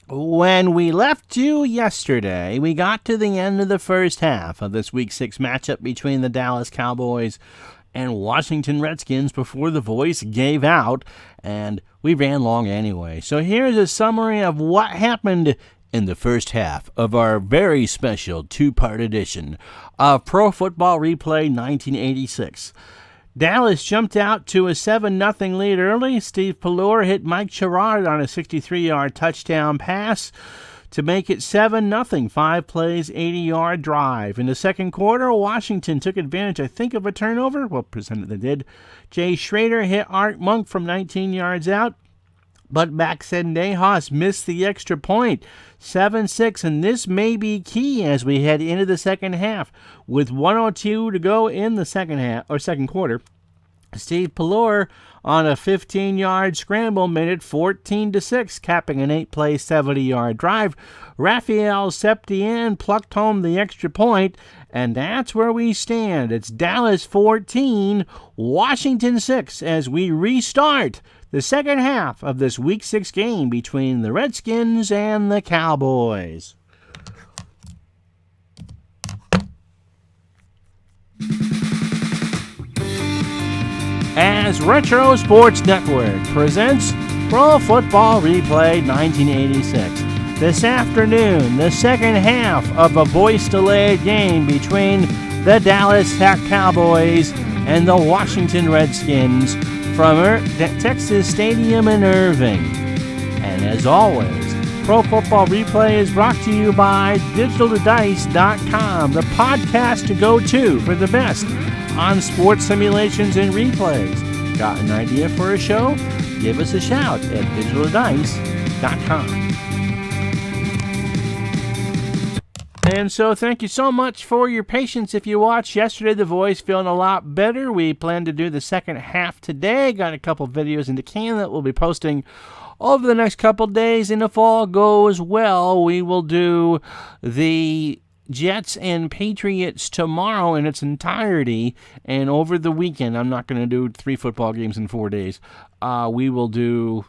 When we left you yesterday, we got to the end of the first half of this Week 6 matchup between the Dallas Cowboys and Washington Redskins before the voice gave out, and we ran long anyway. So here's a summary of what happened in the first half of our very special two-part edition of Pro Football Replay 1986. Dallas jumped out to a 7-0 lead early. Steve Pallure hit Mike Sherrard on a 63-yard touchdown pass to make it 7-0, 5 plays, 80-yard drive. In the second quarter, Washington took advantage, I think, of a turnover. Well, presented they did. Jay Schrader hit Art Monk from 19 yards out, but Baxendejas missed the extra point. 7-6, and this may be key as we head into the second half. With 1:02 to go in the second quarter, Steve Pallure on a 15-yard scramble made it 14-6, capping an 8-play, 70-yard drive. Raphael Septien plucked home the extra point, and that's where we stand. It's Dallas 14, Washington 6 as we restart the second half of this Week 6 game between the Redskins and the Cowboys. As Retro Sports Network presents Pro Football Replay 1986. This afternoon, the second half of a voice-delayed game between the Dallas Cowboys and the Washington Redskins from Texas Stadium in Irving. And as always, Pro Football Replay is brought to you by DigitalDice.com, the podcast to go to for the best on sports simulations and replays. Got an idea for a show? Give us a shout at DigitalDice.com. And so thank you so much for your patience. If you watched yesterday, the voice feeling a lot better. We plan to do the second half today. Got a couple videos in the can that we'll be posting over the next couple days. And if all goes well, we will do the Jets and Patriots tomorrow in its entirety. And over the weekend, I'm not going to do 3 football games in 4 days. We will do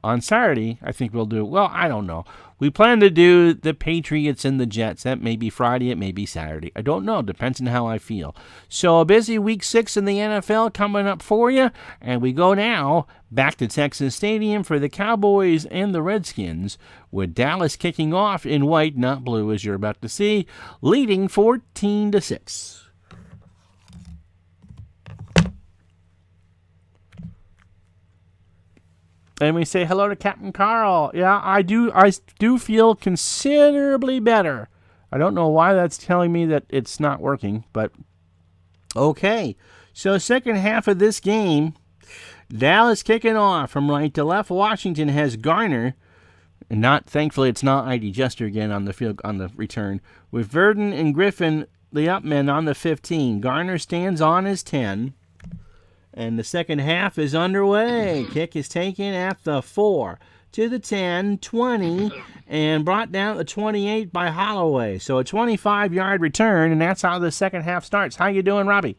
on Saturday, I think we'll do, well, I don't know. We plan to do the Patriots and the Jets. That may be Friday, it may be Saturday. I don't know. Depends on how I feel. So a busy Week 6 in the NFL coming up for you. And we go now back to Texas Stadium for the Cowboys and the Redskins, with Dallas kicking off in white, not blue, as you're about to see, leading 14-6. And we say hello to Captain Carl. Yeah, I do feel considerably better. I don't know why that's telling me that it's not working, but okay. So second half of this game, Dallas kicking off from right to left. Washington has Garner, and thankfully it's not I.D. Jester again on the return, with Verdon and Griffin, the upmen, on the 15. Garner stands on his 10. And the second half is underway. Kick is taken at the 4, to the 10, 20, and brought down to 28 by Holloway. So a 25-yard return, and that's how the second half starts. How you doing, Robbie?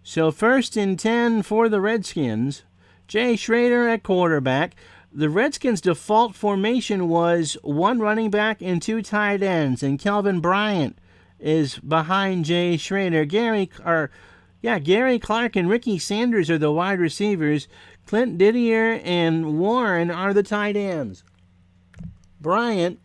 So 1st and 10 for the Redskins. Jay Schrader at quarterback. The Redskins' default formation was 1 running back and 2 tight ends, and Kelvin Bryant is behind Jay Schrader. Gary Clark and Ricky Sanders are the wide receivers. Clint Didier and Warren are the tight ends. Bryant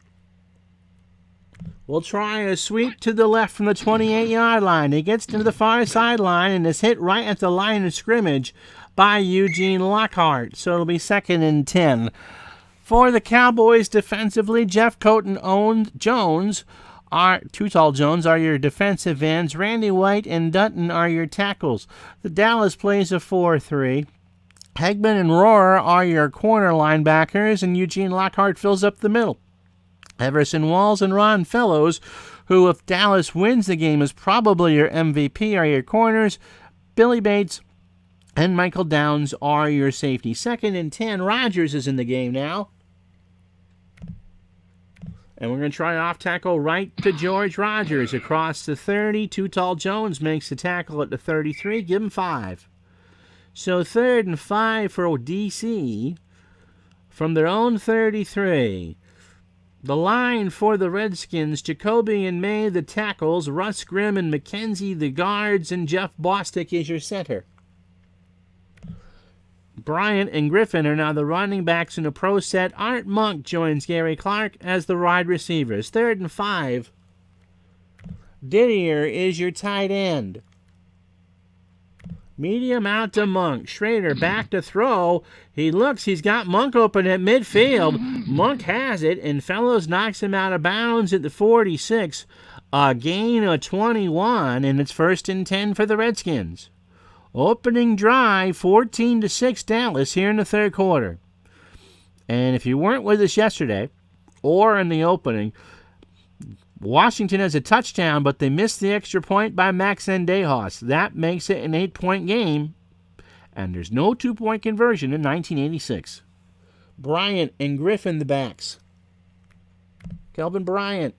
will try a sweep to the left from the 28-yard line. He gets to the far sideline and is hit right at the line of scrimmage by Eugene Lockhart. So it'll be 2nd and 10. For the Cowboys defensively, Jeff Coaten Jones Too Tall Jones are your defensive ends. Randy White and Dutton are your tackles. The Dallas plays a 4-3. Hegman and Rohrer are your corner linebackers, and Eugene Lockhart fills up the middle. Everson Walls and Ron Fellows, who, if Dallas wins the game, is probably your MVP, are your corners. Billy Bates and Michael Downs are your safety. 2nd and 10. Rodgers is in the game now. And we're going to try off tackle right to George Rodgers across the 30. Too Tall Jones makes the tackle at the 33. Give him 5. So 3rd and 5 for DC. from their own 33. The line for the Redskins, Jacoby and May, the tackles, Russ Grimm and McKenzie, the guards, and Jeff Bostic is your center. Bryant and Griffin are now the running backs in a pro set. Art Monk joins Gary Clark as the wide receivers. 3rd and 5. Didier is your tight end. Medium out to Monk. Schrader back to throw. He looks. He's got Monk open at midfield. Monk has it, and Fellows knocks him out of bounds at the 46. A gain of 21, and it's 1st and 10 for the Redskins. Opening drive, 14-6 Dallas here in the 3rd quarter. And if you weren't with us yesterday or in the opening, Washington has a touchdown, but they missed the extra point by Max Zendejas. That makes it an 8-point game, and there's no 2-point conversion in 1986. Bryant and Griffin the backs. Kelvin Bryant.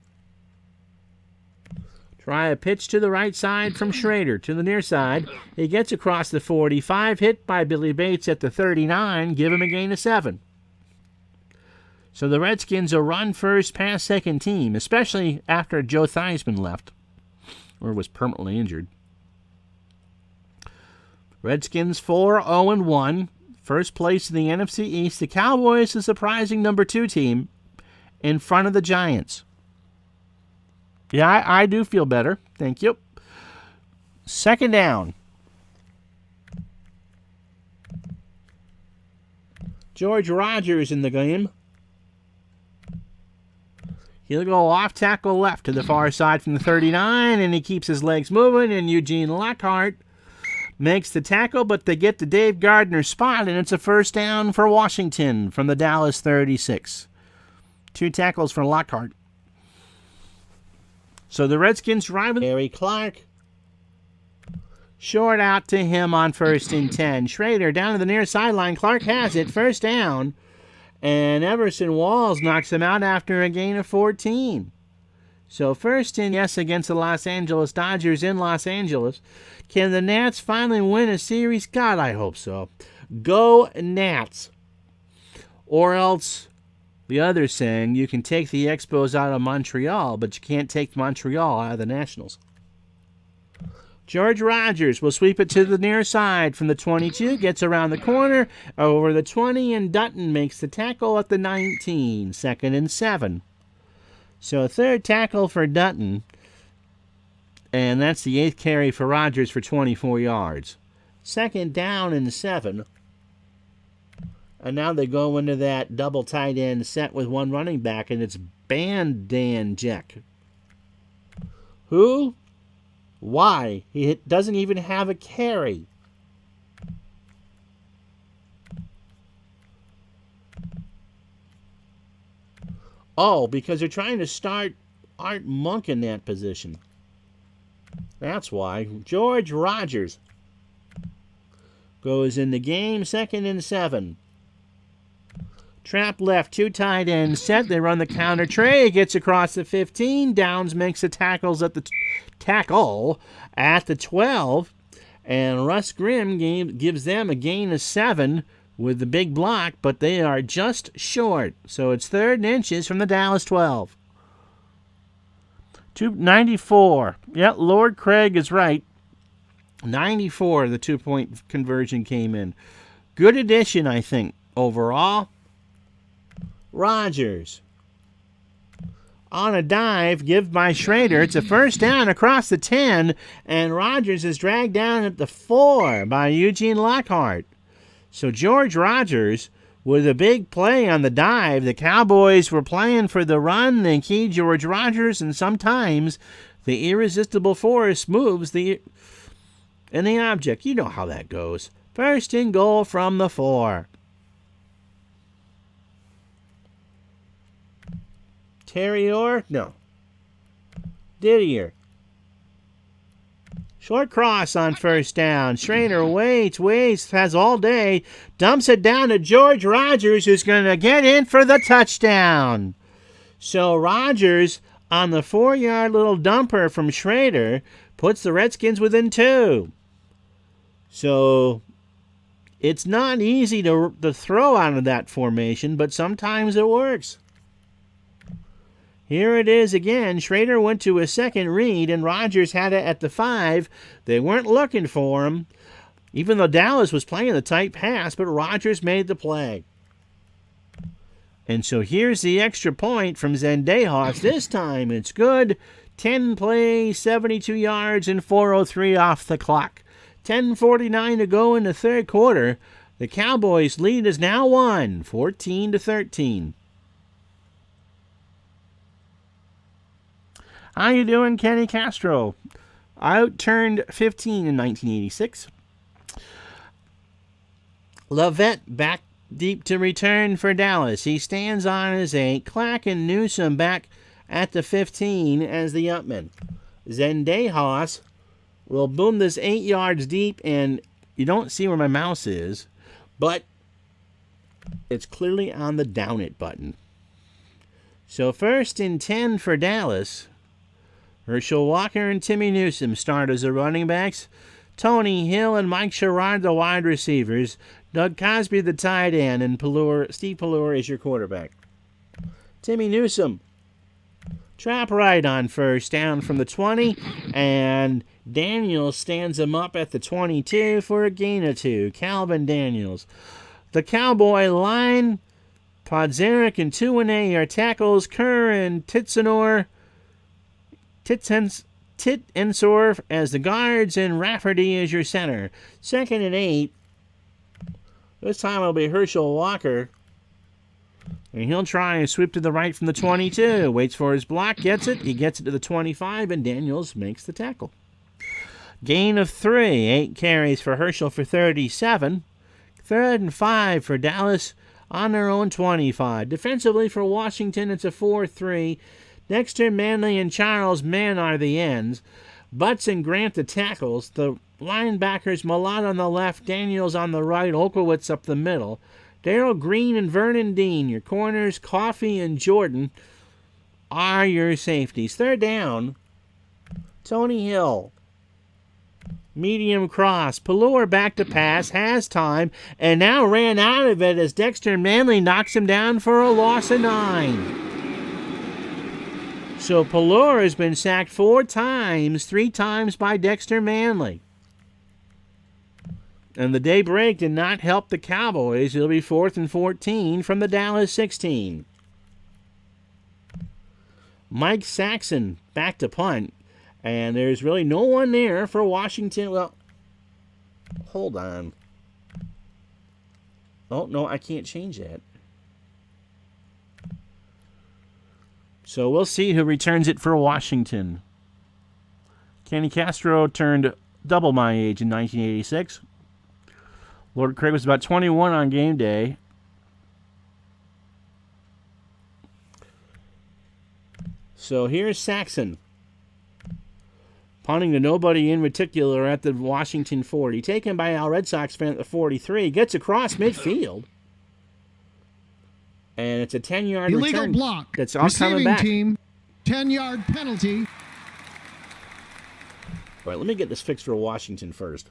Try a pitch to the right side from Schrader to the near side. He gets across the 45, hit by Billy Bates at the 39, give him a gain of 7. So the Redskins are run first, pass second team, especially after Joe Theismann left or was permanently injured. Redskins 4-0-1, first place in the NFC East. The Cowboys, a surprising number 2 team, in front of the Giants. Yeah, I do feel better. Thank you. 2nd down. George Rogers in the game. He'll go off tackle left to the far side from the 39, and he keeps his legs moving, and Eugene Lockhart makes the tackle, but they get to Dave Gardner's spot, and it's a 1st down for Washington from the Dallas 36. 2 tackles for Lockhart. So the Redskins drive with Gary Clark. Short out to him on 1st and 10. Schrader down to the near sideline. Clark has it, 1st down. And Everson Walls knocks him out after a gain of 14. So 1st and yes against the Los Angeles Dodgers in Los Angeles. Can the Nats finally win a series? God, I hope so. Go Nats. Or else the other saying, you can take the Expos out of Montreal, but you can't take Montreal out of the Nationals. George Rogers will sweep it to the near side from the 22, gets around the corner, over the 20, and Dutton makes the tackle at the 19, 2nd and 7. So a 3rd tackle for Dutton, and that's the 8th carry for Rogers for 24 yards. 2nd down and 7. And now they go into that double tight end set with 1 running back, and it's Bandan Jack. Who? Why? He doesn't even have a carry. Oh, because they're trying to start Art Monk in that position. That's why. George Rogers goes in the game, 2nd and 7. Trap left, 2 tight ends set. They run the counter. Trey gets across the 15. Downs makes the tackle at the 12. And Russ Grimm gives them a gain of 7 with the big block, but they are just short. So it's 3rd and inches from the Dallas 12. 294. Yeah, Lord Craig is right. 94, the 2-point conversion came in. Good addition, I think, overall. Rogers. On a dive, give by Schrader. It's a 1st down across the 10, and Rogers is dragged down at the 4 by Eugene Lockhart. So George Rogers with a big play on the dive. The Cowboys were playing for the run. They keyed George Rogers, and sometimes the irresistible force moves the object. You know how that goes. 1st and goal from the 4. Terrier? No. Didier. Short cross on 1st down. Schrader waits, has all day. Dumps it down to George Rogers, who's going to get in for the touchdown. So Rogers, on the 4-yard little dumper from Schrader, puts the Redskins within 2. So It's not easy to throw out of that formation, but sometimes it works. Here it is again. Schrader went to a second read, and Rodgers had it at the 5. They weren't looking for him, even though Dallas was playing the tight pass, but Rodgers made the play. And so here's the extra point from Zendejas. This time it's good. 10 plays, 72 yards, and 4:03 off the clock. 10:49 to go in the third quarter. The Cowboys' lead is now 14-13. How you doing, Kenny Castro? I turned 15 in 1986. Lovett back deep to return for Dallas. He stands on his 8. Clack and Newsome back at the 15 as the upman. Zendejas will boom this 8 yards deep, and you don't see where my mouse is, but it's clearly on the down it button. So 1st and 10 for Dallas. Herschel Walker and Timmy Newsome start as the running backs. Tony Hill and Mike Sherrod the wide receivers. Doug Cosby the tight end, and Steve Pallure is your quarterback. Timmy Newsome, trap right on first down from the 20, and Daniels stands him up at the 22 for a gain of 2. Calvin Daniels. The Cowboy line, Podzeric and Tuanay are tackles. Kerr and Titsensor as the guards, and Rafferty is your center. 2nd and 8. This time it'll be Herschel Walker. And he'll try and sweep to the right from the 22. Waits for his block, gets it. He gets it to the 25, and Daniels makes the tackle. Gain of 3. 8 carries for Herschel for 37. 3rd and 5 for Dallas on their own 25. Defensively for Washington, it's a 4-3. Dexter, Manley, and Charles Mann are the ends. Butts and Grant the tackles. The linebackers, Malott on the left, Daniels on the right, Olkowitz up the middle. Darrell Green and Vernon Dean, your corners. Coffey and Jordan are your safeties. 3rd down, Tony Hill. Medium cross. Pallure back to pass, has time, and now ran out of it as Dexter Manley knocks him down for a loss of 9. So Pallure has been sacked 4 times, 3 times by Dexter Manley. And the daybreak did not help the Cowboys. It'll be 4th and 14 from the Dallas 16. Mike Saxon back to punt. And there's really no one there for Washington. Well, hold on. Oh, no, I can't change that. So we'll see who returns it for Washington. Kenny Castro turned double my age in 1986. Lord Craig was about 21 on game day. So here's Saxon. Punting to nobody in particular at the Washington 40. Taken by our Red Sox fan at the 43. Gets across midfield. And it's a 10-yard return. Illegal block. That's all coming back. Team, 10-yard penalty. All right, let me get this fixed for Washington first.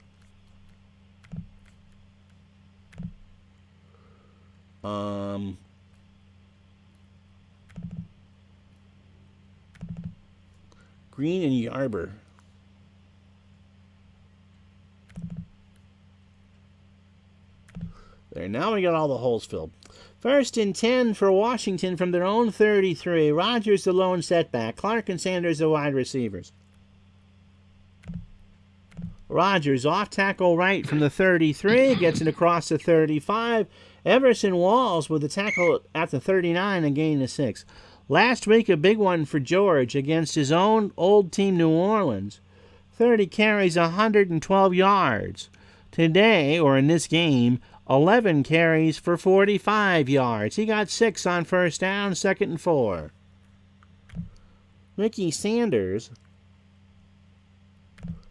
Green and Yarber. There, now we got all the holes filled. 1st and 10 for Washington from their own 33. Rodgers the lone setback. Clark and Sanders the wide receivers. Rodgers off tackle right from the 33. Gets it across the 35. Everson Walls with the tackle at the 39 and gain of 6. Last week, a big one for George against his own old team, New Orleans. 30 carries, 112 yards. Today, or in this game, 11 carries for 45 yards. He got 6 on first down, 2nd and 4. Mickey Sanders,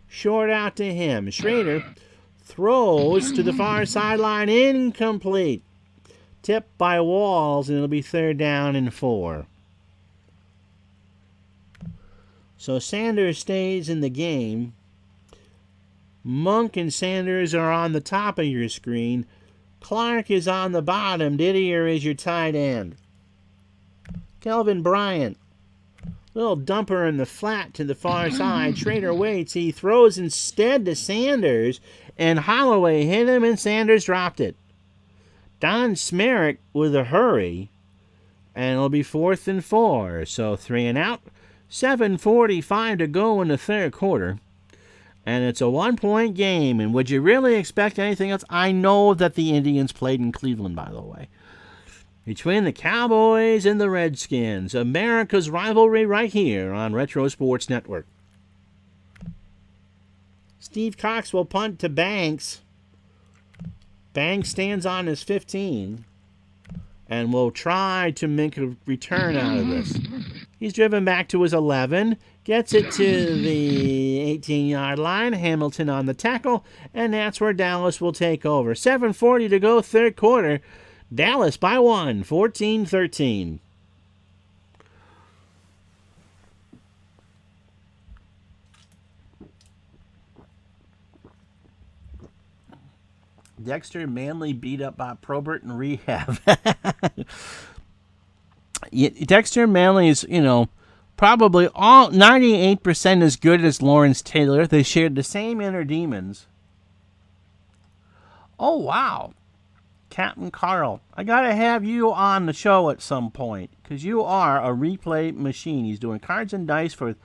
short out to him. Schrader throws to the far sideline, incomplete. Tipped by Walls, and it'll be 3rd down and 4. So Sanders stays in the game. Monk and Sanders are on the top of your screen. Clark is on the bottom. Didier is your tight end. Kelvin Bryant. Little dumper in the flat to the far side. Trader waits. He throws instead to Sanders. And Holloway hit him and Sanders dropped it. Don Smerrick with a hurry. And it'll be 4th and 4. So 3 and out. 7:45 to go in the third quarter. And it's a 1-point game. And would you really expect anything else? I know that the Indians played in Cleveland, by the way. Between the Cowboys and the Redskins. America's rivalry right here on Retro Sports Network. Steve Cox will punt to Banks. Banks stands on his 15. And will try to make a return out of this. He's driven back to his 11. Gets it to the 18-yard line. Hamilton on the tackle. And that's where Dallas will take over. 7:40 to go, third quarter. Dallas by 1, 14-13. Dexter Manley beat up by Probert in rehab. Dexter Manley is, probably all 98% as good as Lawrence Taylor. They shared the same inner demons. Oh, wow. Captain Carl, I got to have you on the show at some point because you are a replay machine. He's doing cards and dice for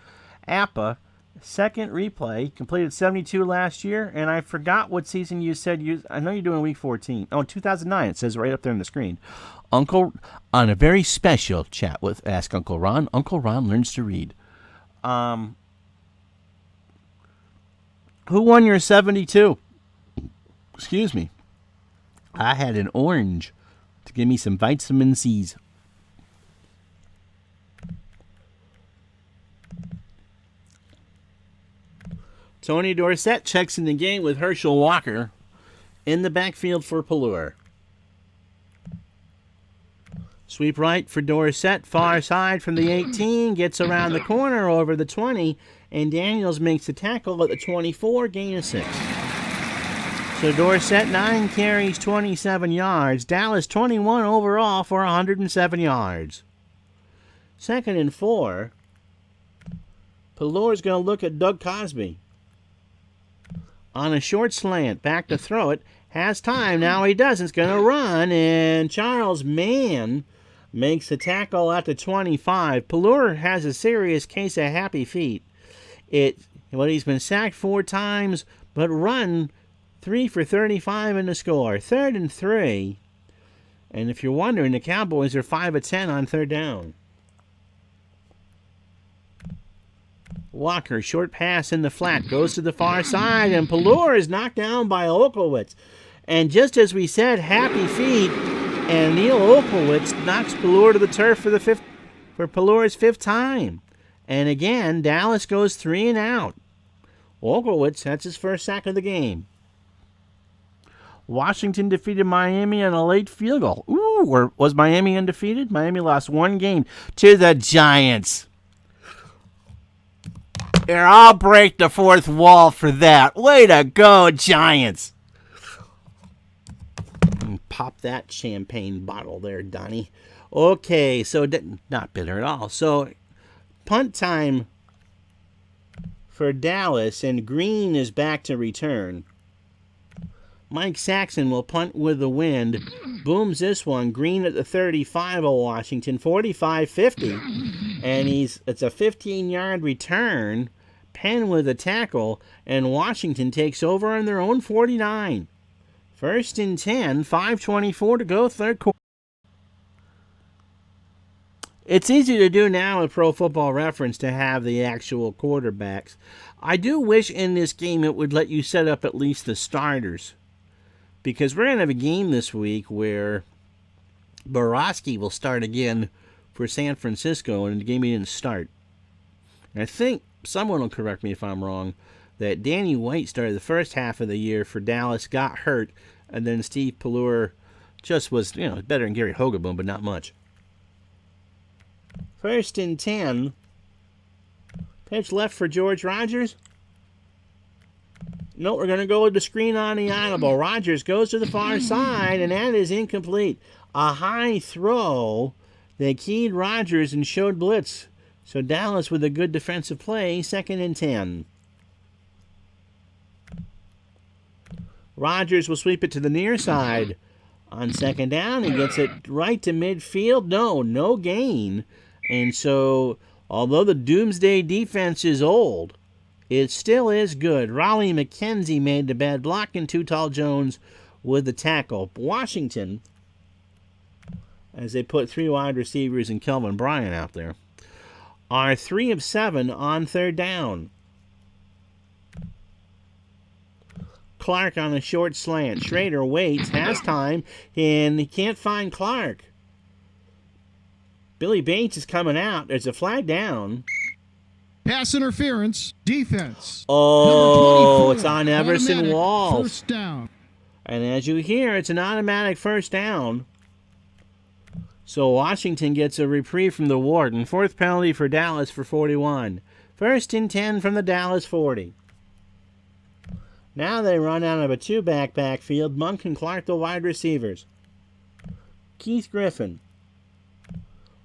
APA. Second replay, completed 72 last year, and I forgot what season you said you. I know you're doing week 14. Oh, 2009. It says right up there on the screen. Uncle, on a very special chat with Ask Uncle Ron. Uncle Ron learns to read. Who won your 72? Excuse me. I had an orange to give me some vitamin C's. Tony Dorsett checks in the game with Herschel Walker in the backfield for Pallure. Sweep right for Dorsett, far side from the 18, gets around the corner over the 20, and Daniels makes the tackle at the 24, gain of 6. So Dorsett, 9 carries, 27 yards. Dallas, 21 overall for 107 yards. 2nd and 4. Pallure's going to look at Doug Cosby. On a short slant, back to throw it. Has time, now he doesn't. It's going to run, and Charles Mann makes the tackle at the 25. Pallure has a serious case of happy feet. He's been sacked 4 times, but run 3 for 35 in the score. 3rd and 3. And if you're wondering, the Cowboys are 5 of 10 on 3rd down. Walker, short pass in the flat, goes to the far side, and Pallure is knocked down by Olkowitz. And just as we said, happy feet, and Neil Olkowitz knocks Pallure to the turf for Pallure's 5th time. And again, Dallas goes 3 and out. Olkowitz, that's his first sack of the game. Washington defeated Miami on a late field goal. Ooh, was Miami undefeated? Miami lost 1 game to the Giants. Here, I'll break the 4th wall for that. Way to go, Giants. Pop that champagne bottle there, Donnie. Okay, so not bitter at all. So punt time for Dallas, and Green is back to return. Mike Saxon will punt with the wind. Booms this one. Green at the 35 of Washington, 45-50. And it's a 15-yard return. Penn with a tackle, and Washington takes over on their own 49. 1st and 10, 5:24 to go, third quarter. It's easy to do now with Pro Football Reference to have the actual quarterbacks. I do wish in this game it would let you set up at least the starters. Because we're going to have a game this week where Borowski will start again for San Francisco, and the game he didn't start. And I think someone will correct me if I'm wrong, that Danny White started the first half of the year for Dallas, got hurt, and then Steve Pallure just was, better than Gary Hogaboom, but not much. 1st and 10. Pitch left for George Rogers. No, we're going to go with the screen on the audible. Rogers goes to the far side, and that is incomplete. A high throw. They keyed Rogers and showed blitz. So Dallas with a good defensive play, 2nd and 10. Rogers will sweep it to the near side. On 2nd down, he gets it right to midfield. No gain. And so, although the Doomsday defense is old, it still is good. Raleigh McKenzie made the bad block, and Too Tall Jones with the tackle. Washington, as they put 3 wide receivers and Kelvin Bryant out there, are 3 of 7 on 3rd down. Clark on a short slant. Schrader waits, has time, and he can't find Clark. Billy Bates is coming out. There's a flag down. Pass interference. Defense. Oh, it's on Everson Walls. First down. And as you hear, it's an automatic first down. So Washington gets a reprieve from the warden. 4th penalty for Dallas for 41. 1st and 10 from the Dallas 40. Now they run out of a 2-back backfield. Monk and Clark, the wide receivers. Keith Griffin.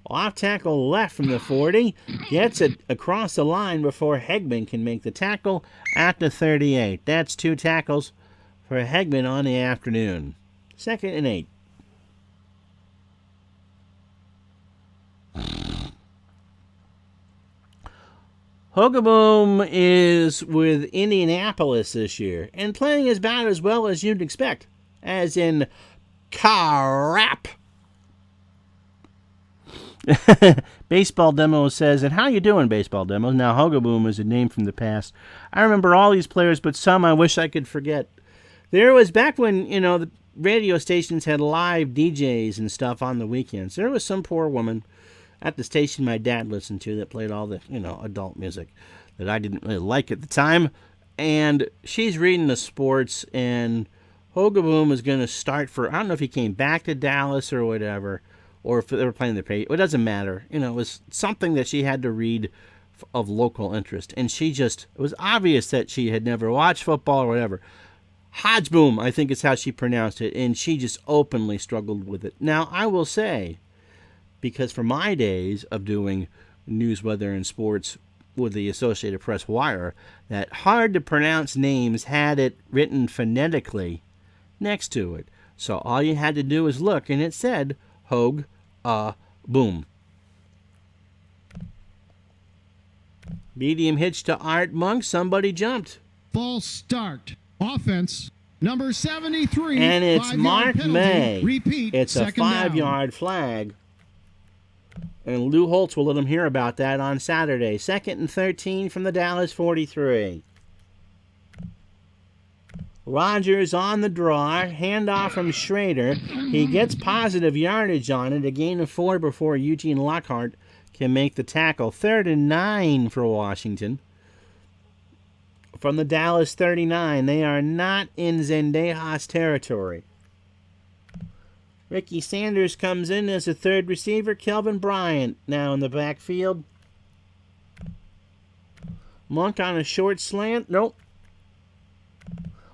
Off tackle left from the 40. Gets it across the line before Hegman can make the tackle at the 38. That's 2 tackles for Hegman on the afternoon. 2nd and 8. Hogaboom is with Indianapolis this year and playing about as well as you'd expect, as in crap. Baseball Demo says, and how you doing, Baseball Demo? Now, Hogaboom is a name from the past. I remember all these players, but some I wish I could forget. There was back when, the radio stations had live DJs and stuff on the weekends. There was some poor woman at the station my dad listened to that played all the, adult music that I didn't really like at the time. And she's reading the sports, and Hogaboom is going to start for, I don't know if he came back to Dallas or whatever, or if they were playing the pay. It doesn't matter. It was something that she had to read of local interest. And it was obvious that she had never watched football or whatever. Hodgeboom, I think is how she pronounced it, and she just openly struggled with it. Now, I will say, because for my days of doing news, weather, and sports with the Associated Press Wire, that hard-to-pronounce names had it written phonetically next to it. So all you had to do was look, and it said, Boom. Medium hitch to Art Monk. Somebody jumped. False start. Offense. Number 73. And it's Mark penalty. May. Repeat. It's a 5-yard flag. And Lou Holtz will let him hear about that on Saturday. 2nd and 13 from the Dallas 43. Rogers on the draw. Handoff from Schrader. He gets positive yardage on it. A gain of 4 before Eugene Lockhart can make the tackle. 3rd and 9 for Washington. From the Dallas 39. They are not in Zendejas territory. Ricky Sanders comes in as a 3rd receiver. Kelvin Bryant now in the backfield. Monk on a short slant. Nope.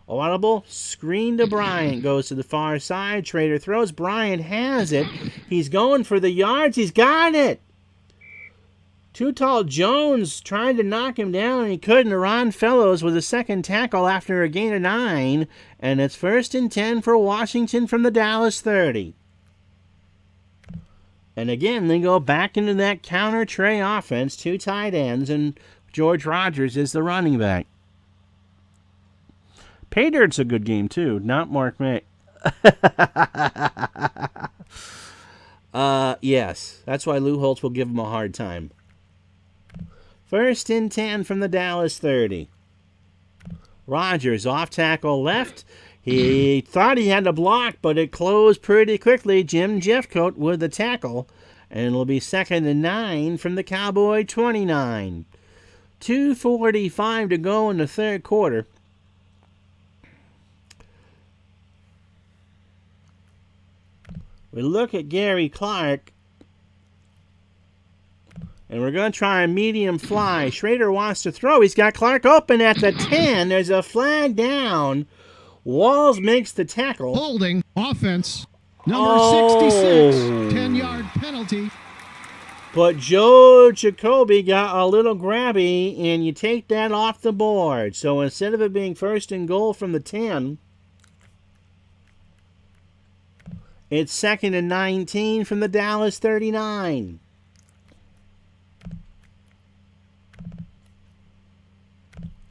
Audible. Screen to Bryant. Goes to the far side. Schrader throws. Bryant has it. He's going for the yards. He's got it. Too Tall Jones trying to knock him down, and he couldn't. Ron Fellows with a 2nd tackle after a gain of 9. And it's 1st and 10 for Washington from the Dallas 30. And again, they go back into that counter tray offense. 2 tight ends, and George Rogers is the running back. Pay Dirt's a good game, too. Not Mark May. Yes. That's why Lou Holtz will give him a hard time. 1st and 10 from the Dallas 30. Rogers off tackle left. He thought he had a block, but it closed pretty quickly. Jim Jeffcoat with the tackle. And it'll be 2nd and 9 from the Cowboy 29. 2:45 to go in the 3rd quarter. We look at Gary Clark. And we're going to try a medium fly. Schrader wants to throw. He's got Clark open at the 10. There's a flag down. Walls makes the tackle. Holding. Offense. Number 66. 10-yard penalty. But Joe Jacoby got a little grabby, and you take that off the board. So instead of it being 1st and goal from the 10, it's 2nd and 19 from the Dallas 39.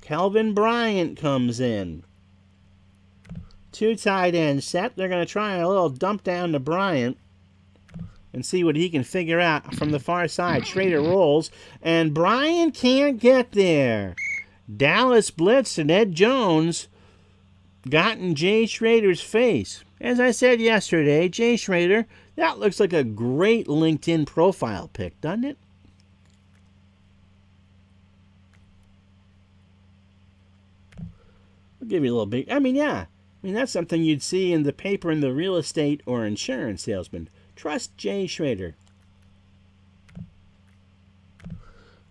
Kelvin Bryant comes in. 2 tight ends set. They're going to try a little dump down to Bryant and see what he can figure out from the far side. Schrader rolls, and Bryant can't get there. Dallas blitzed, and Ed Jones got in Jay Schrader's face. As I said yesterday, Jay Schrader, that looks like a great LinkedIn profile pic, doesn't it? I'll give you a little bit. Yeah. That's something you'd see in the paper in the real estate or insurance salesman. Trust Jay Schrader.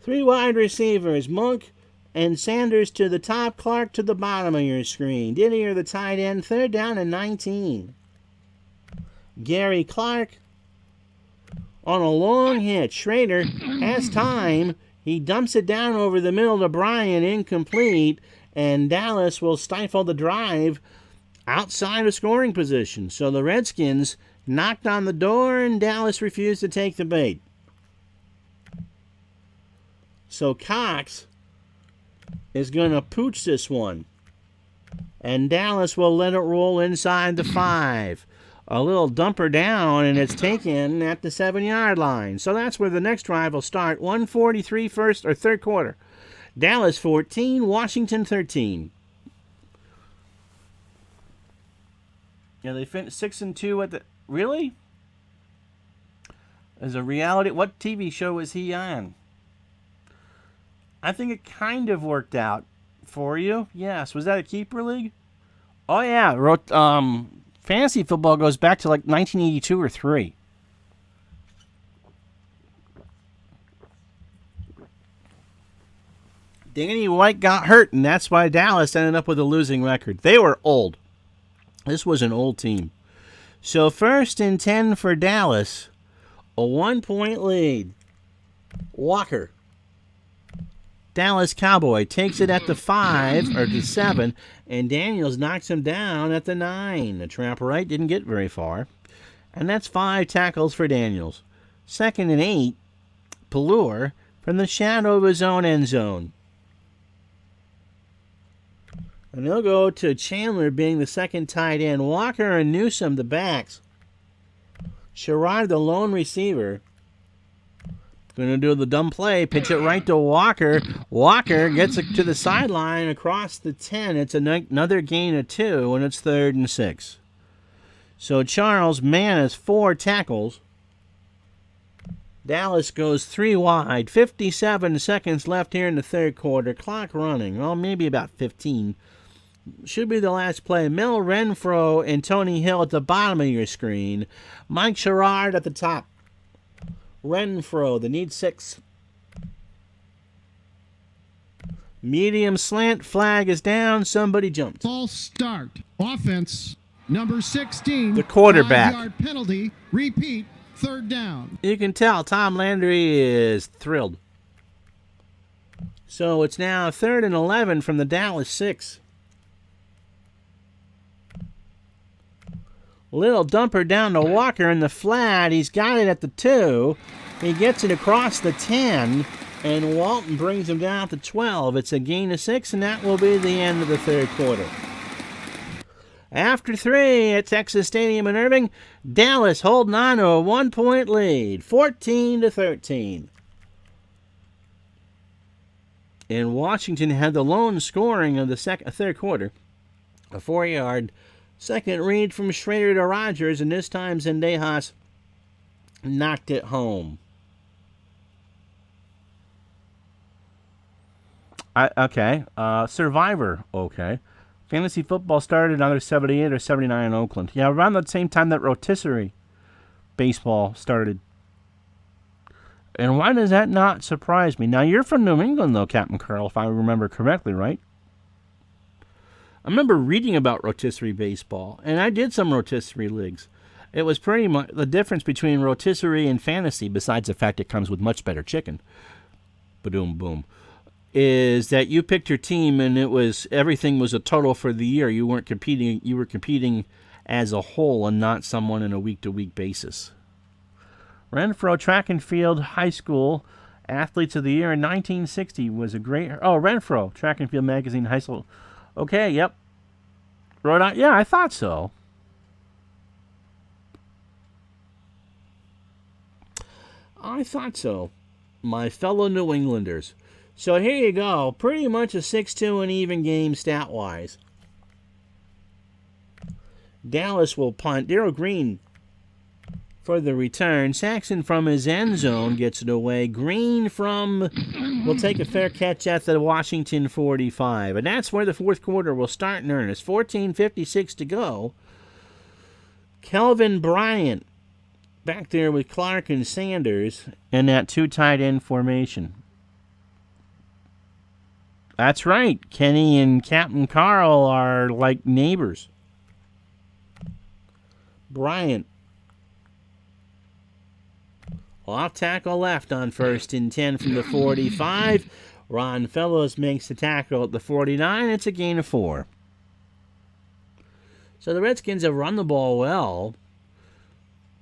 3 wide receivers. Monk and Sanders to the top. Clark to the bottom of your screen. Didier the tight end. 3rd down and 19. Gary Clark on a long hit. Schrader has time. He dumps it down over the middle to Bryant. Incomplete. And Dallas will stifle the drive outside of scoring position. So the Redskins knocked on the door, and Dallas refused to take the bait. So Cox is going to pooch this one. And Dallas will let it roll inside the 5. A little dumper down, and it's taken at the 7-yard line. So that's where the next drive will start. 1:43 third quarter. Dallas 14, Washington 13. Yeah, they finished 6-2 at the... Really? As a reality... What TV show was he on? I think it kind of worked out for you. Yes. Was that a keeper league? Oh, yeah. Fantasy football goes back to like 1982 or 3. Danny White got hurt, and that's why Dallas ended up with a losing record. They were old. This was an old team. So 1st and 10 for Dallas. A 1-point lead. Walker. Dallas Cowboy takes it at the 5, or the 7, and Daniels knocks him down at the 9. The trap right didn't get very far. And that's 5 tackles for Daniels. 2nd and 8. Pelluer from the shadow of his own end zone. And they'll go to Chandler being the 2nd tight end. Walker and Newsome the backs. Sherrod the lone receiver. Going to do the dumb play. Pitch it right to Walker. Walker gets it to the sideline across the 10. It's another gain of 2, and it's 3rd and 6. So Charles Mann has 4 tackles. Dallas goes 3 wide. 57 seconds left here in the third quarter. Clock running. Well, maybe about 15. Should be the last play. Mel Renfro and Tony Hill at the bottom of your screen. Mike Sherrod at the top. Renfro, the need 6. Medium slant. Flag is down. Somebody jumped. False start. Offense. Number 16. The quarterback. 5-yard penalty. Repeat. 3rd down. You can tell Tom Landry is thrilled. So it's now 3rd and 11 from the Dallas 6. Little dumper down to Walker in the flat. He's got it at the 2. He gets it across the 10, and Walton brings him down to 12. It's a gain of 6, and that will be the end of the third quarter. After 3 at Texas Stadium in Irving, Dallas holding on to a 1-point lead, 14-13. And Washington had the lone scoring of the third quarter, a 4-yard second read from Schrader to Rogers, and this time Zendejas knocked it home. Survivor, okay. Fantasy football started either 78 or 79 in Oakland. Yeah, around the same time that rotisserie baseball started. And why does that not surprise me? Now, you're from New England, though, Captain Carl, if I remember correctly, right? I remember reading about rotisserie baseball, and I did some rotisserie leagues. It was pretty much the difference between rotisserie and fantasy, besides the fact it comes with much better chicken. Ba-doom, boom. Is that you picked your team, and everything was a total for the year. You weren't competing. You were competing as a whole and not someone on a week-to-week basis. Renfro Track and Field High School Athletes of the Year in 1960 was a great... Oh, Renfro Track and Field Magazine High School. Okay, yep. Rhode Island. Yeah, I thought so. I thought so. My fellow New Englanders. So here you go. Pretty much a 6-2 and even game stat-wise. Dallas will punt. Darryl Green for the return. Saxon from his end zone gets it away. Green will take a fair catch at the Washington 45. And that's where the fourth quarter will start in earnest. 14:56 to go. Kelvin Bryant back there with Clark and Sanders in that two tight end formation. That's right. Kenny and Captain Carl are like neighbors. Bryant. Off tackle left on 1st and 10 from the 45. Ron Fellows makes the tackle at the 49. It's a gain of 4. So the Redskins have run the ball well,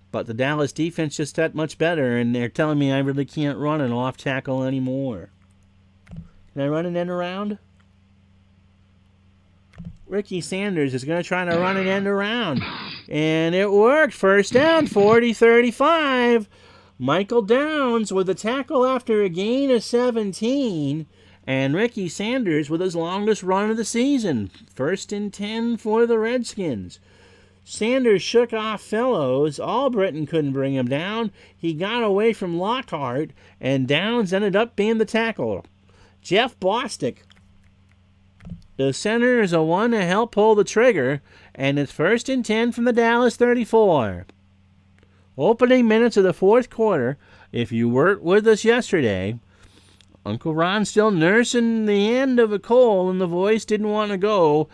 but the Dallas defense just that much better, and they're telling me I really can't run an off tackle anymore. Can I run an end around? Ricky Sanders is going to try to run an end around. And it worked. First down, 40-35. Michael Downs with a tackle after a gain of 17. And Ricky Sanders with his longest run of the season. 1st and 10 for the Redskins. Sanders shook off Fellows. Albritton couldn't bring him down. He got away from Lockhart, and Downs ended up being the tackle. Jeff Bostic, the center, is the one to help pull the trigger, and it's 1st and 10 from the Dallas 34. Opening minutes of the fourth quarter. If you weren't with us yesterday, Uncle Ron's still nursing the end of a cold, and the voice didn't want to go.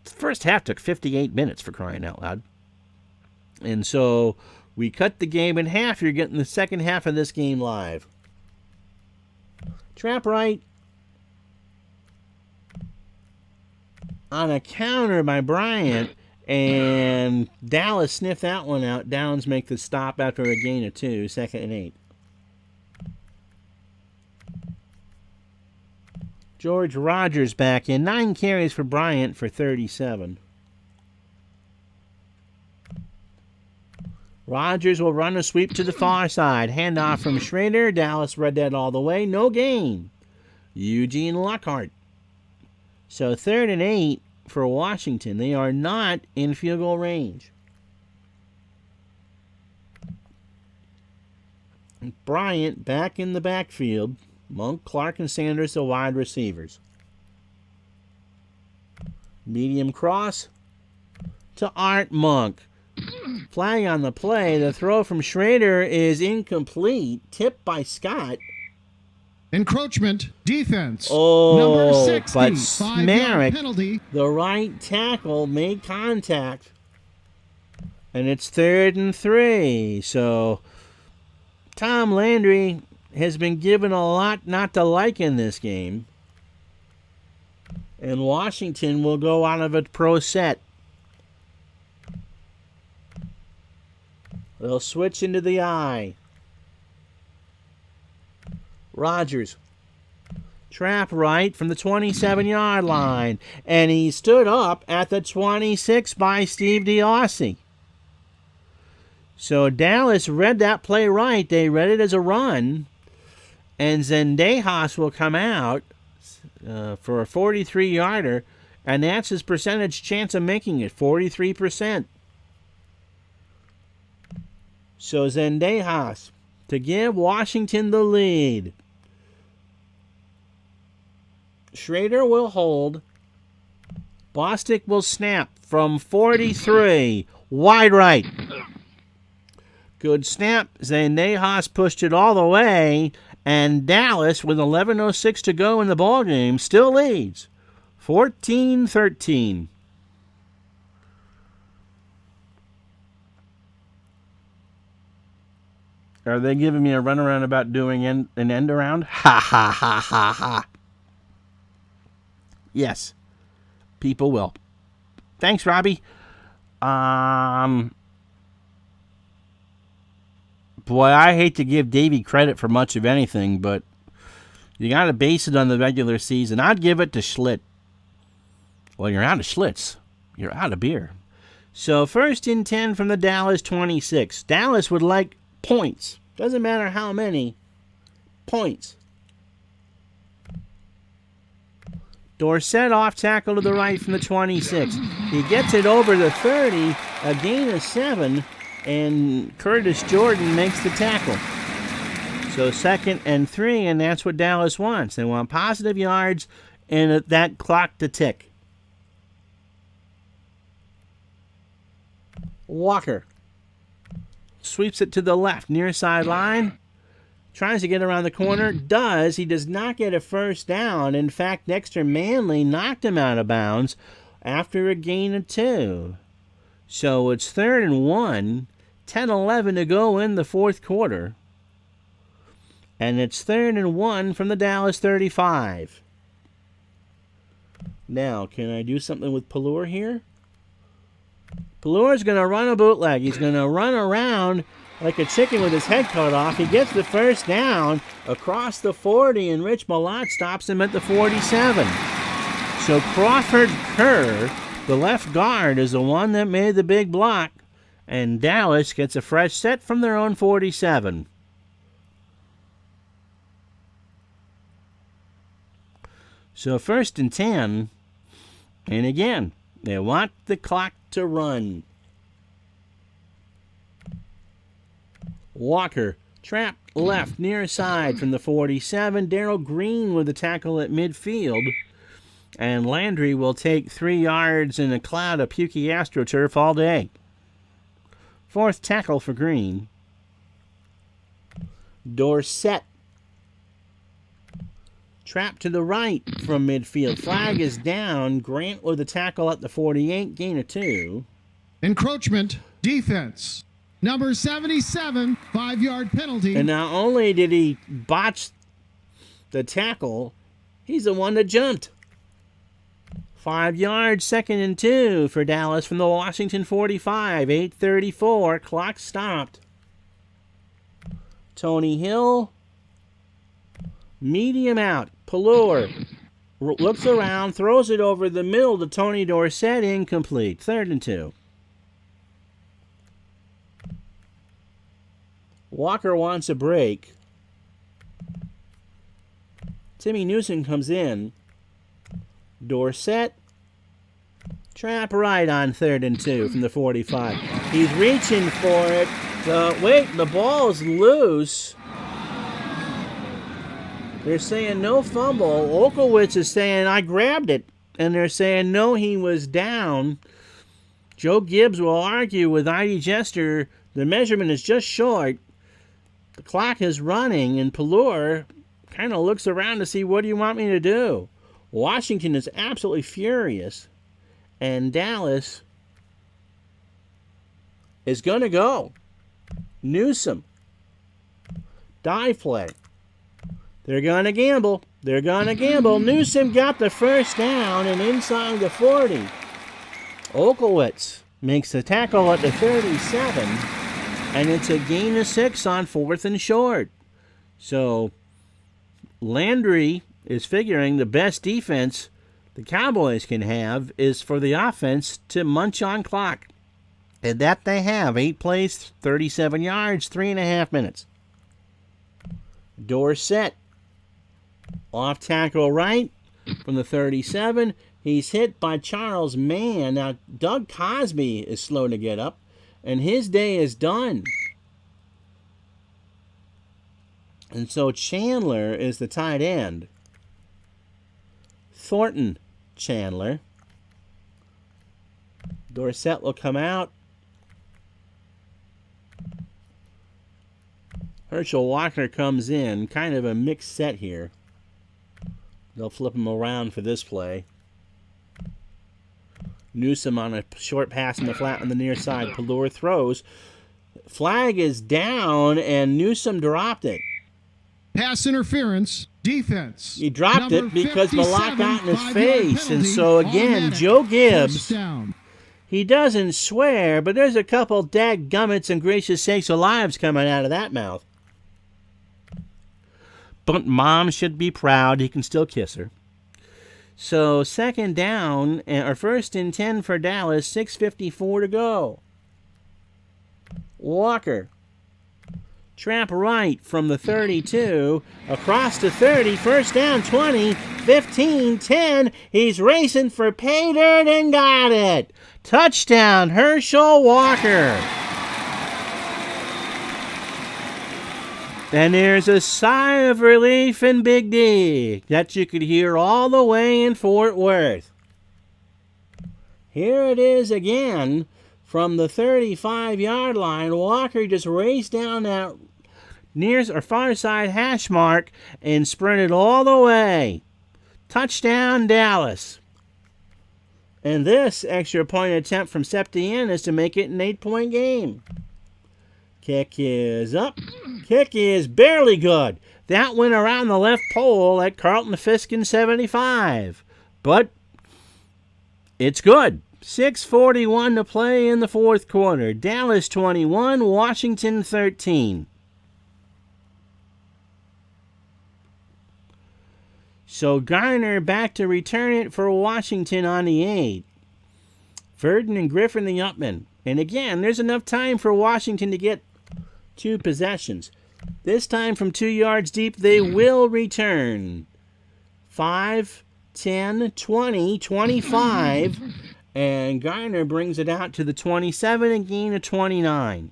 The first half took 58 minutes, for crying out loud. And so we cut the game in half. You're getting the second half of this game live. Trap right. On a counter by Bryant, and Dallas sniffed that one out. Downs make the stop after a gain of 2, 2nd and 8. George Rogers back in. 9 carries for Bryant for 37. Rogers will run a sweep to the far side. Handoff from Schrader. Dallas read that all the way. No gain. Eugene Lockhart. So 3rd and 8 for Washington. They are not in field goal range. Bryant back in the backfield. Monk, Clark, and Sanders, the wide receivers. Medium cross to Art Monk. Flag on the play. The throw from Schrader is incomplete. Tipped by Scott. Encroachment, defense. Number 60, but 5-yard penalty. the right tackle, made contact. And it's 3rd and 3. So Tom Landry has been given a lot not to like in this game. And Washington will go out of a pro set. They'll switch into the eye. Rogers. Trap right from the 27-yard line. And he stood up at the 26 by Steve DiOssi. So Dallas read that play right. They read it as a run. And Zendejas will come out for a 43-yarder. And that's his percentage chance of making it, 43%. So Zendejas to give Washington the lead. Schrader will hold. Bostic will snap from 43. Wide right. Good snap. Zanejas pushed it all the way, and Dallas, with 11:06 to go in the ballgame, still leads 14-13. Are they giving me a runaround about doing an end around? Ha ha ha ha ha. Yes, people will. Thanks, Robbie. Boy, I hate to give Davey credit for much of anything, but you got to base it on the regular season. I'd give it to Schlitt. Well, you're out of Schlitz. You're out of beer. So 1st and 10 from the Dallas 26. Dallas would like points. Doesn't matter how many. Points. Dorsett off tackle to the right from the 26. He gets it over the 30, a gain of 7, and Curtis Jordan makes the tackle. So 2nd and 3, and that's what Dallas wants. They want positive yards and that clock to tick. Walker sweeps it to the left, near sideline. Tries to get around the corner. Does. He does not get a first down. In fact, Dexter Manley knocked him out of bounds after a gain of 2. So it's 3rd and 1. 10-11 to go in the fourth quarter. And it's 3rd and 1 from the Dallas 35. Now, can I do something with Pelluer here? Pelluer's going to run a bootleg. He's going to run around like a chicken with his head cut off. He gets the first down across the 40, and Rich Malott stops him at the 47. So Crawford Kerr, the left guard, is the one that made the big block, and Dallas gets a fresh set from their own 47. So 1st and 10, and again, they want the clock to run. Walker, trap left, near side from the 47. Darrell Green with the tackle at midfield. And Landry will take 3 yards in a cloud of pukey AstroTurf all day. 4th tackle for Green. Dorsett. Trap to the right from midfield. Flag is down. Grant with the tackle at the 48. Gain of 2. Encroachment. Defense. Number 77. 5-yard penalty. And not only did he botch the tackle, he's the one that jumped. 5 yards, 2nd and 2 for Dallas from the Washington 45. 8:34. Clock stopped. Tony Hill. Medium out. Pelluer looks around, throws it over the middle to Tony Dorsett. Incomplete. 3rd and 2. Walker wants a break. Timmy Newsom comes in. Dorsett. Trap right on 3rd and 2 from the 45. He's reaching for it. Wait, the ball's loose. They're saying no fumble. Olkowitz is saying, I grabbed it. And they're saying, no, he was down. Joe Gibbs will argue with I.D. Jester. The measurement is just short. The clock is running, and Pelluer kind of looks around to see, what do you want me to do? Washington is absolutely furious. And Dallas is going to go. Newsom. Dive play. They're going to gamble. They're going to gamble. Newsom got the first down and inside the 40. Olkowitz makes the tackle at the 37, and it's a gain of 6 on 4th and short. So Landry is figuring the best defense the Cowboys can have is for the offense to munch on clock. And that they have. 8 plays, 37 yards, 3.5 minutes. Dorsett. Off tackle right from the 37. He's hit by Charles Mann. Now, Doug Cosby is slow to get up, and his day is done. And so Chandler is the tight end. Thornton Chandler. Dorsett will come out. Herschel Walker comes in. Kind of a mixed set here. They'll flip him around for this play. Newsom on a short pass in the flat on the near side. Pallure throws. Flag is down, and Newsom dropped it. Pass interference. Defense. He dropped Number it because 57, Malak got in his 5-yard face. And penalty, so, again, automatic. Joe Gibbs, First down. he doesn't swear, but there's a couple dadgummits and gracious sakes alive coming out of that mouth. But Mom should be proud. He can still kiss her. So, second down, or first and 10 for Dallas, 6:54 to go. Walker. Trap right from the 32, across to 30, first down 20, 15, 10. He's racing for pay dirt and got it. Touchdown, Herschel Walker. And there's a sigh of relief in Big D that you could hear all the way in Fort Worth. Here it is again from the 35-yard line. Walker just raced down that near or far side hash mark and sprinted all the way. Touchdown, Dallas. And this extra point attempt from Septien is to make it an 8-point game. Kick is up. Kick is barely good. That went around the left pole at Carlton Fiskin 75. But it's good. 6:41 to play in the fourth quarter. Dallas 21, Washington 13. So Garner back to return it for Washington on the 8. Verdon and Griffin the upmen. And again, there's enough time for Washington to get 2 possessions. This time from 2 yards deep, they will return. 5, 10, 20, 25. And Garner brings it out to the 27 and gain of 29.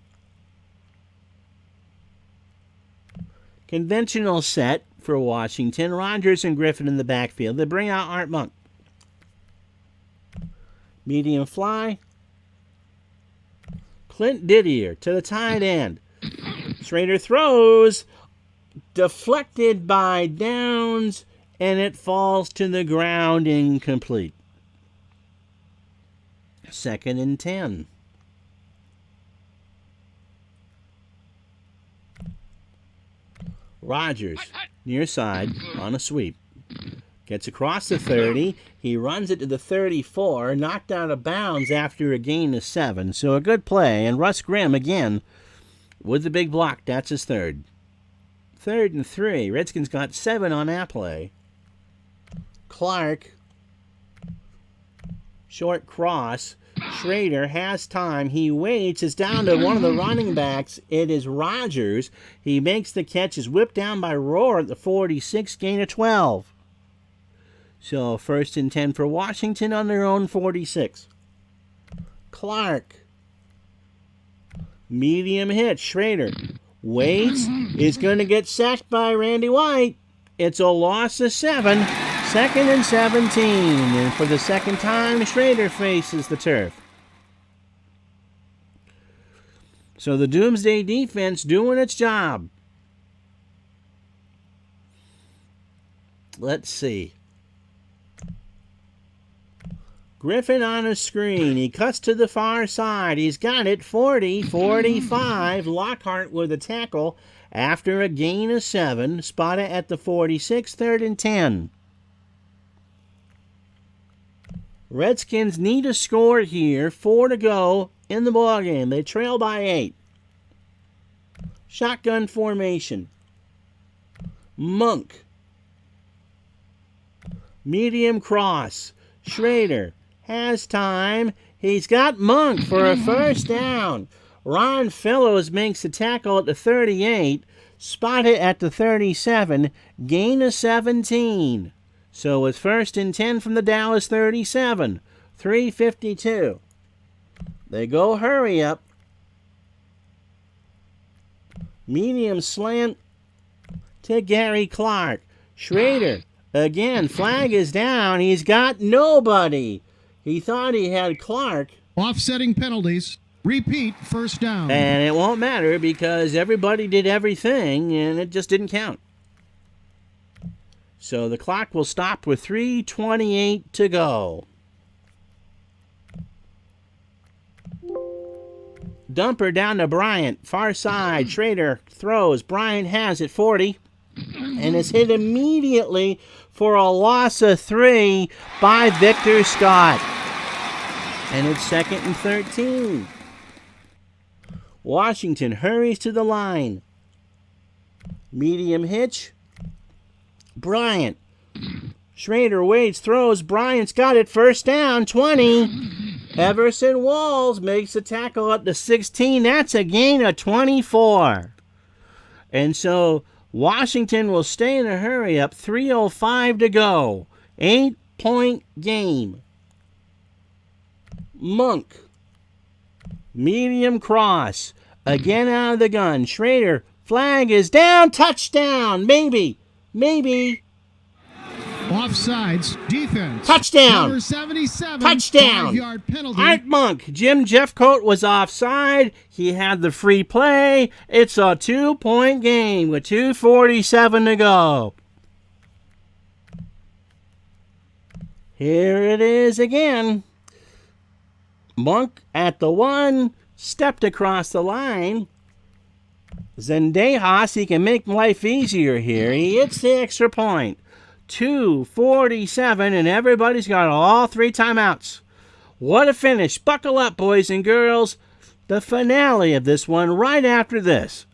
Conventional set for Washington. Rogers and Griffin in the backfield. They bring out Art Monk. Medium fly. Clint Didier to the tight end. Schrader throws. Deflected by Downs. And it falls to the ground incomplete. 2nd and 10. Rogers, near side, on a sweep. Gets across the 30. He runs it to the 34. Knocked out of bounds after a gain of 7. So a good play. And Russ Grimm, again, with the big block. That's his third. 3rd and 3. Redskins got 7 on that play. Clark. Short cross. Schrader has time. He waits. It's down to one of the running backs. It is Rogers. He makes the catch. Is whipped down by Rohr at the 46. Gain of 12. So 1st and 10 for Washington on their own 46. Clark. Medium hit. Schrader waits. Is going to get sacked by Randy White. It's a loss of 7. 2nd and 17. And for the second time, Schrader faces the turf. So the Doomsday defense doing its job. Let's see. Griffin on a screen. He cuts to the far side. He's got it. 40, 45. Lockhart with a tackle after a gain of 7. Spotted at the 46. 3rd and 10. Redskins need a score here. 4 to go in the ballgame. They trail by 8. Shotgun formation. Monk. Medium cross. Schrader has time. He's got Monk for a first down. Ron Fellows makes the tackle at the 38. Spotted at the 37. Gain of 17. So it's 1st and 10 from the Dallas 37. 3:52. They go hurry up. Medium slant to Gary Clark. Schrader, again, flag is down. He's got nobody. He thought he had Clark. Offsetting penalties. Repeat, first down. And it won't matter because everybody did everything and it just didn't count. So the clock will stop with 3:28 to go. Dumper down to Bryant. Far side. Schrader throws. Bryant has it 40. And is hit immediately for a loss of 3 by Victor Scott. And it's 2nd and 13. Washington hurries to the line. Medium hitch. Bryant. Schrader waits, throws. Bryant's got it. First down, 20. Everson Walls makes the tackle up to 16. That's a gain of 24. And so Washington will stay in a hurry up. 3:05 to go. 8-point game. Monk. Medium cross. Again out of the gun. Schrader. Flag is down. Touchdown. Maybe. Offsides. Defense. Touchdown. Number 77. Touchdown. 5-yard penalty. Art Monk. Jim Jeffcoat was offside. He had the free play. It's a 2-point game with 2:47 to go. Here it is again. Monk at the 1. Stepped across the line. Zendejas, he can make life easier here. He hits the extra point. 2:47, and everybody's got all 3 timeouts. What a finish. Buckle up, boys and girls. The finale of this one right after this.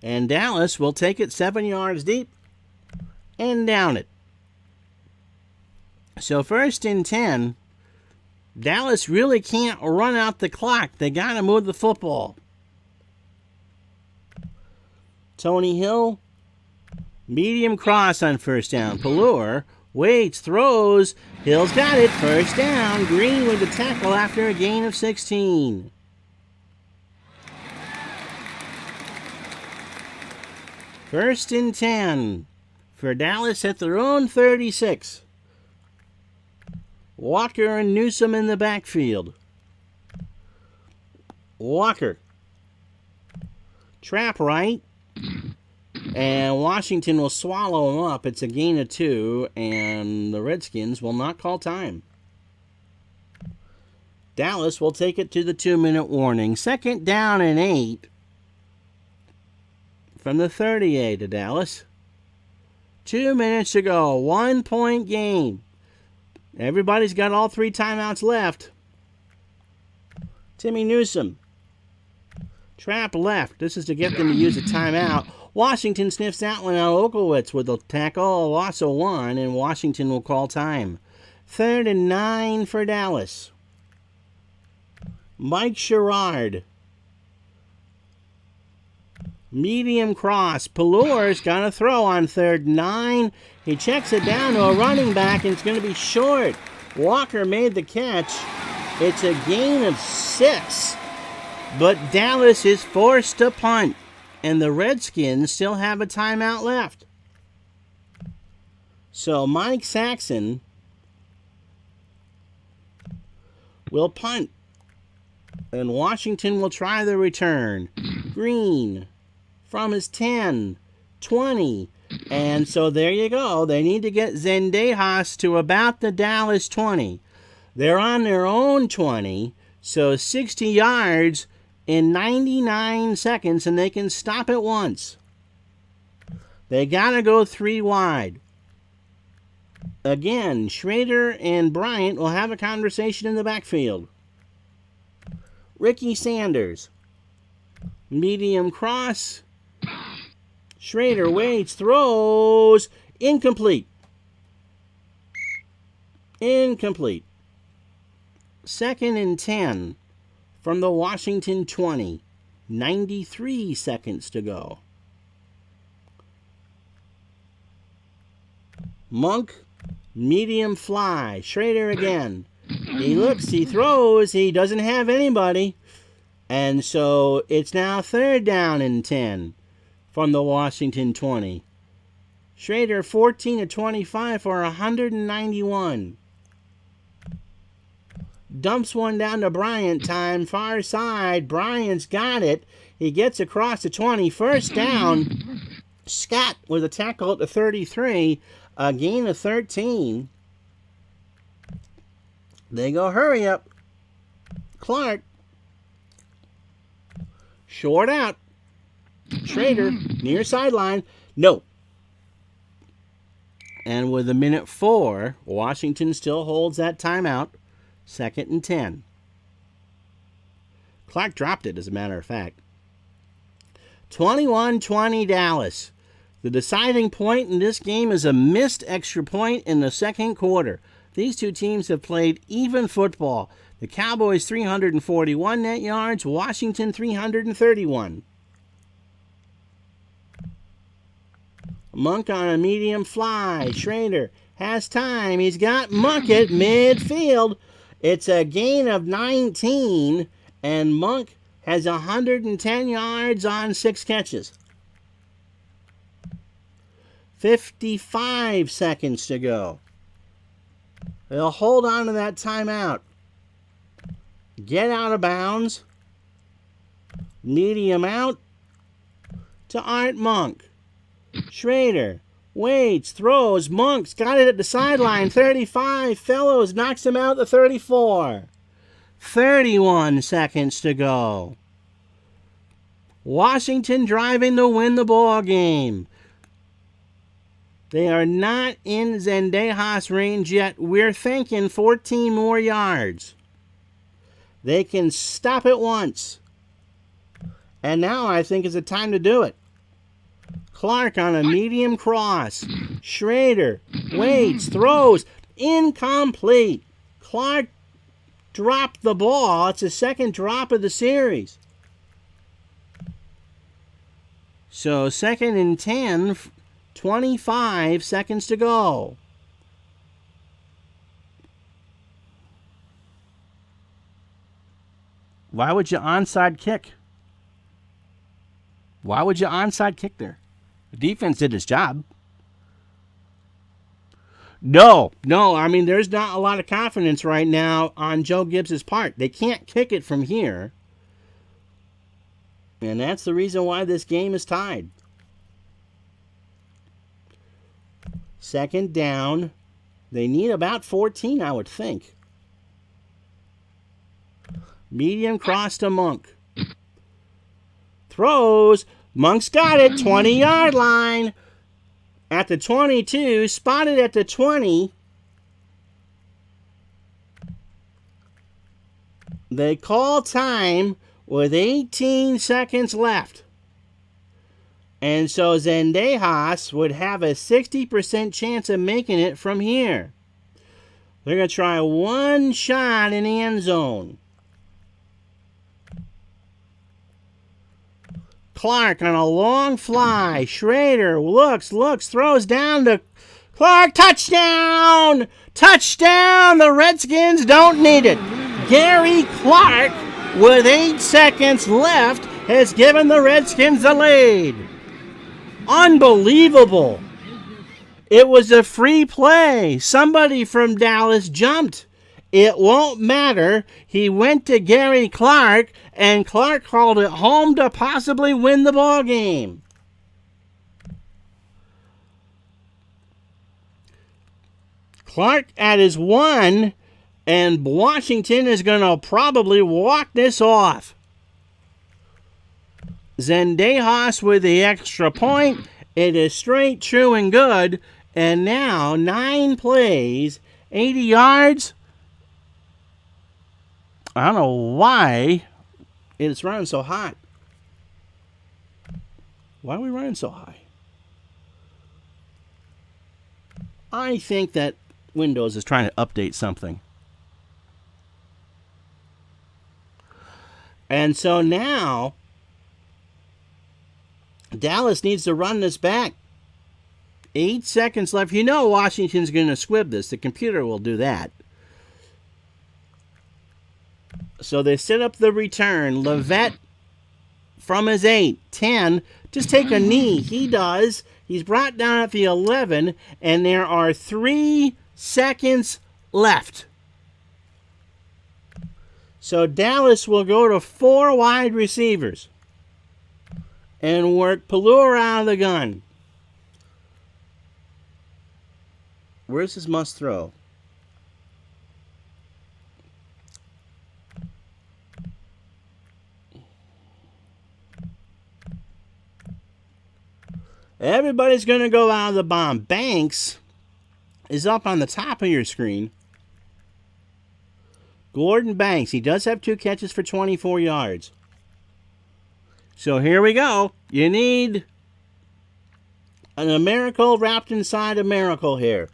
And Dallas will take it 7 yards deep and down it. So 1st and 10, Dallas really can't run out the clock. They got to move the football. Tony Hill, medium cross on 1st down. Pallur waits, throws. Hill's got it. 1st down. Green with the tackle after a gain of 16. First and 10 for Dallas at their own 36. Walker and Newsom in the backfield. Walker. Trap right. And Washington will swallow him up. It's a gain of 2, and the Redskins will not call time. Dallas will take it to the 2-minute warning. 2nd down and 8. From the 38 to Dallas. 2 minutes to go. 1-point game. Everybody's got all 3 timeouts left. Timmy Newsom. Trap left. This is to get them to use a timeout. Washington sniffs that one out. Oklowitz with the tackle. Loss of 1, and Washington will call time. 3rd and 9 for Dallas. Mike Sherrard. Medium cross. Pallur's got a throw on 3rd and 9. He checks it down to a running back, and it's going to be short. Walker made the catch. It's a gain of 6. But Dallas is forced to punt, and the Redskins still have a timeout left. So Mike Saxon will punt, and Washington will try the return. Green from his 10, 20, and so there you go. They need to get Zendejas to about the Dallas 20. They're on their own 20, so 60 yards in 99 seconds, and they can stop it once. They got to go 3 wide. Again, Schrader and Bryant will have a conversation in the backfield. Ricky Sanders. Medium cross. Schrader waits, throws. Incomplete. Incomplete. 2nd and 10 from the Washington 20. 93 seconds to go. Monk, Medium fly. Schrader again. He looks, he throws, he doesn't have anybody. And so it's now 3rd down and 10 from the Washington 20. Schrader 14 of 25 for 191. Dumps one down to Bryant. Time far side. Bryant's got it. He gets across the 20. 1st down. Scott with a tackle at the 33. A gain of 13. They go hurry up. Clark. Short out. Schrader near sideline. No. And with 1:04, Washington still holds that timeout. 2nd and 10. Clark dropped it, as a matter of fact. 21-20 Dallas. The deciding point in this game is a missed extra point in the 2nd quarter. These two teams have played even football. The Cowboys 341 net yards, Washington 331. Monk on a medium fly. Schrader has time. He's got Monk at midfield. It's a gain of 19, and Monk has 110 yards on 6 catches. 55 seconds to go. They'll hold on to that timeout. Get out of bounds. Medium out to Art Monk. Schrader waits, throws. Monk's got it at the sideline. 35. Fellows knocks him out to 34. 31 seconds to go. Washington driving to win the ball game. They are not in Zendejas range yet. We're thinking 14 more yards. They can stop it once. And now I think is the time to do it. Clark on a medium cross. Schrader waits, throws. Incomplete. Clark dropped the ball. It's the 2nd drop of the series. So 2nd and 10, 25 seconds to go. Why would you onside kick? Why would you onside kick there? The defense did its job. No. I mean, there's not a lot of confidence right now on Joe Gibbs' part. They can't kick it from here. And that's the reason why this game is tied. 2nd down. They need about 14, I would think. Medium cross to Monk. Throws. Monk's got it. 20-yard line. At the 22. Spotted at the 20. They call time with 18 seconds left. And so Zendejas would have a 60% chance of making it from here. They're going to try one shot in the end zone. Clark on a long fly. Schrader looks, throws down to Clark. Touchdown! Touchdown! The Redskins don't need it. Gary Clark, with 8 seconds left, has given the Redskins the lead. Unbelievable. It was a free play. Somebody from Dallas jumped. It won't matter. He went to Gary Clark, and Clark called it home to possibly win the ball game. Clark at his 1, and Washington is going to probably walk this off. Zendejas with the extra point. It is straight, true, and good. And now 9 plays, 80 yards. I don't know why it's running so hot. Why are we running so high? I think that Windows is trying to update something. And so now Dallas needs to run this back. 8 seconds left. You know Washington's going to squib this. The computer will do that. So they set up the return. Levet from his 8. 10. Just take a knee. He does. He's brought down at the 11, and there are 3 seconds left. So Dallas will go to 4 wide receivers and work Pelluer out of the gun. Where's his must throw? Everybody's going to go out of the bomb. Banks is up on the top of your screen. Gordon Banks. He does have 2 catches for 24 yards. So here we go. You need a miracle wrapped inside a miracle here.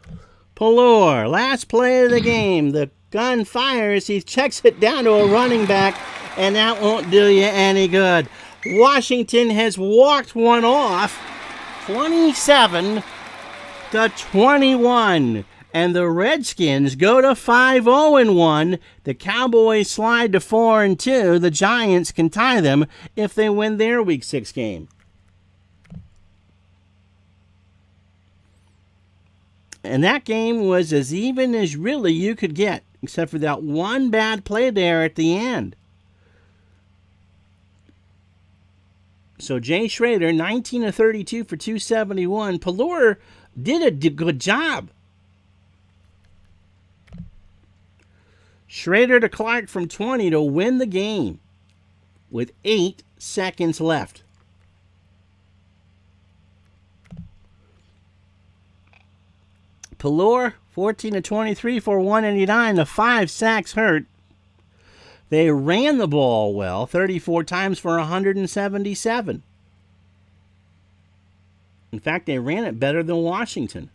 Pelluer, last play of the game. The gun fires. He checks it down to a running back, and that won't do you any good. Washington has walked one off. 27-21. And the Redskins go to 5-0-1. The Cowboys slide to 4-2. The Giants can tie them if they win their Week 6 game. And that game was as even as really you could get, except for that one bad play there at the end. So Jay Schrader, 19 of 32 for 271. Pelluer did a good job. Schrader to Clark from 20 to win the game with 8 seconds left. Pelluer, 14 of 23 for 189. The 5 sacks hurt. They ran the ball well, 34 times for 177. In fact, they ran it better than Washington.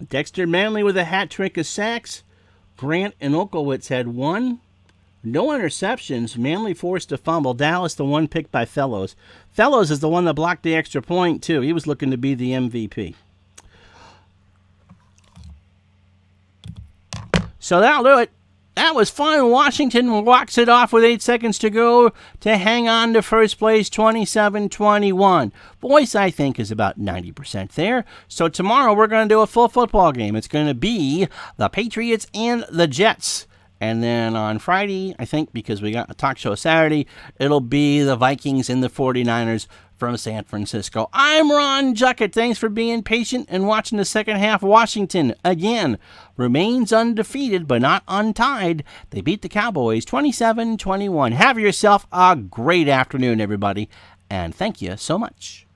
Dexter Manley with a hat trick of sacks. Grant and Olkowitz had 1. No interceptions. Manley forced a fumble. Dallas, the 1 picked by Fellows. Fellows is the one that blocked the extra point, too. He was looking to be the MVP. So that'll do it. That was fun. Washington walks it off with 8 seconds to go to hang on to first place, 27-21. Voice, I think, is about 90% there. So tomorrow we're going to do a full football game. It's going to be the Patriots and the Jets. And then on Friday, I think, because we got a talk show Saturday, it'll be the Vikings and the 49ers from San Francisco. I'm Ron Juckett. Thanks for being patient and watching the second half. Washington, again, remains undefeated but not untied. They beat the Cowboys 27-21. Have yourself a great afternoon, everybody, and thank you so much.